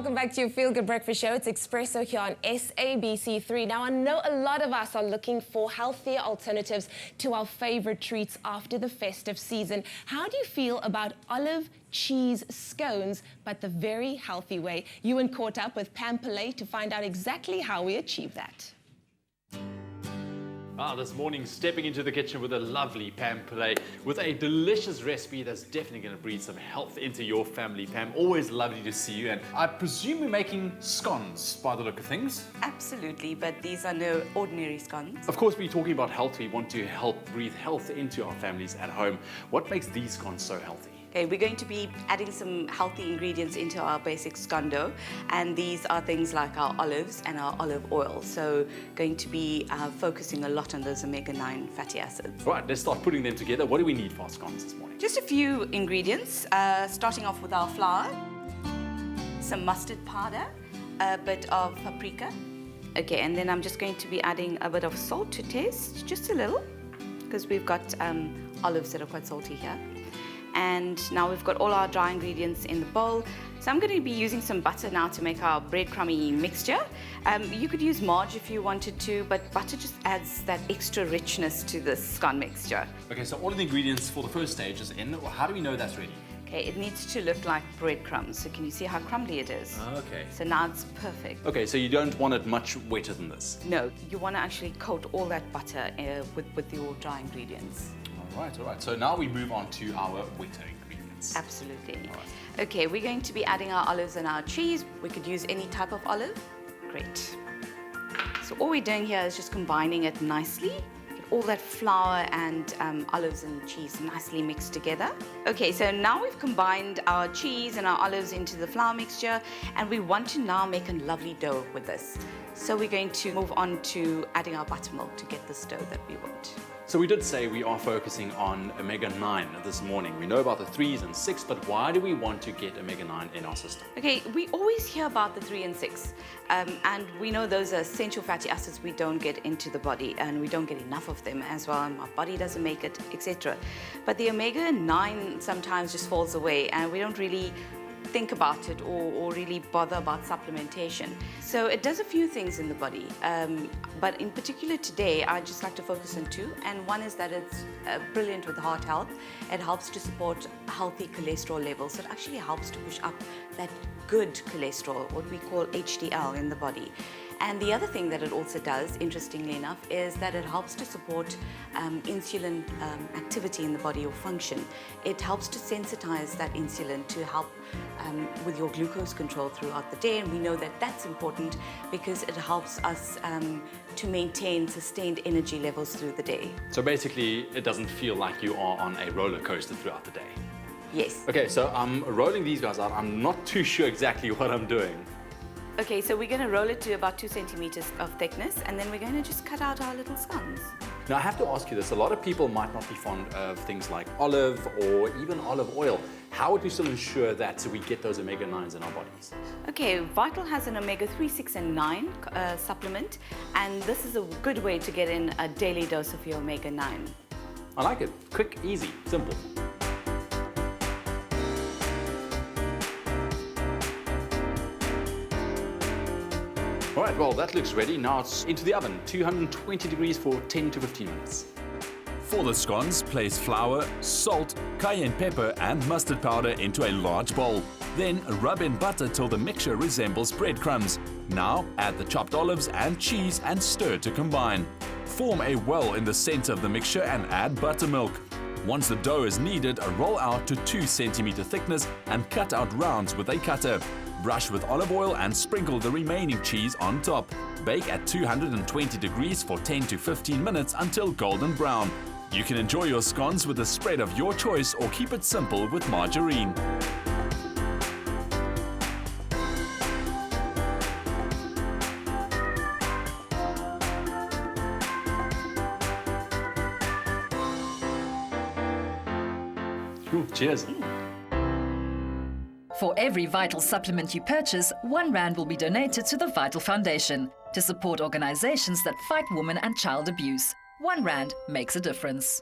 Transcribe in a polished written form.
welcome back to your Feel Good Breakfast Show. It's Expresso here on SABC3. Now, I know a lot of us are looking for healthier alternatives to our favorite treats after the festive season. How do you feel about olive cheese scones, but the very healthy way? Ewan caught up with Pam Pillay to find out exactly how we achieve that. This morning, stepping into the kitchen with a lovely Pam Pillay with a delicious recipe that's definitely going to breathe some health into your family. Pam, always lovely to see you. And I presume you're making scones by the look of things. Absolutely, but these are no ordinary scones. Of course, we're talking about health. We want to help breathe health into our families at home. What makes these scones so healthy? Okay, we're going to be adding some healthy ingredients into our basic scone dough, and these are things like our olives and our olive oil. So going to be focusing a lot on those omega-9 fatty acids. Right, let's start putting them together. What do we need for our scones this morning? Just a few ingredients, starting off with our flour, some mustard powder, a bit of paprika. Okay, and then I'm just going to be adding a bit of salt to taste, just a little, because we've got olives that are quite salty here. And now we've got all our dry ingredients in the bowl. So I'm going to be using some butter now to make our breadcrumby mixture. You could use margarine if you wanted to, but butter just adds that extra richness to this scone mixture. Okay, so all of the ingredients for the first stage is in. How do we know that's ready? Okay, it needs to look like breadcrumbs. So can you see how crumbly it is? Okay. So now it's perfect. Okay, so you don't want it much wetter than this? No, you want to actually coat all that butter with your dry ingredients. All right. So now we move on to our wetter ingredients. Absolutely. All right. Okay, we're going to be adding our olives and our cheese. We could use any type of olive. Great. So all we're doing here is just combining it nicely. Get all that flour and olives and cheese nicely mixed together. Okay, so now we've combined our cheese and our olives into the flour mixture, and we want to now make a lovely dough with this. So we're going to move on to adding our buttermilk to get this dough that we want. So we did say we are focusing on omega-9 this morning. We know about the 3s and 6, but why do we want to get omega-9 in our system? Okay, we always hear about the 3 and 6, and we know those are essential fatty acids we don't get into the body, and we don't get enough of them as well, and our body doesn't make it, etc. But the omega-9 sometimes just falls away, and we don't really think about it or really bother about supplementation. So it does a few things in the body, but in particular today I just like to focus on 2, and one is that it's brilliant with heart health. It helps to support healthy cholesterol levels. So it actually helps to push up that good cholesterol, what we call HDL, in the body. And the other thing that it also does, interestingly enough, is that it helps to support insulin activity in the body or function. It helps to sensitize that insulin to help with your glucose control throughout the day. And we know that that's important because it helps us to maintain sustained energy levels through the day. So basically, it doesn't feel like you are on a roller coaster throughout the day. Yes. Okay, so I'm rolling these guys out. I'm not too sure exactly what I'm doing. Okay, so we're going to roll it to about 2 centimeters of thickness, and then we're going to just cut out our little scones. Now, I have to ask you this. A lot of people might not be fond of things like olive or even olive oil. How would we still ensure that so we get those omega-9s in our bodies? Okay, Vital has an omega-3, 6 and 9 supplement, and this is a good way to get in a daily dose of your omega-9. I like it. Quick, easy, simple. All right, well, that looks ready. Now it's into the oven, 220 degrees for 10 to 15 minutes. For the scones, place flour, salt, cayenne pepper and mustard powder into a large bowl. Then rub in butter till the mixture resembles breadcrumbs. Now add the chopped olives and cheese and stir to combine. Form a well in the center of the mixture and add buttermilk. Once the dough is kneaded, roll out to 2 centimeter thickness and cut out rounds with a cutter. Brush with olive oil and sprinkle the remaining cheese on top. Bake at 220 degrees for 10 to 15 minutes until golden brown. You can enjoy your scones with a spread of your choice or keep it simple with margarine. Ooh, cheers. For every Vital supplement you purchase, R1 will be donated to the Vital Foundation to support organizations that fight women and child abuse. R1 makes a difference.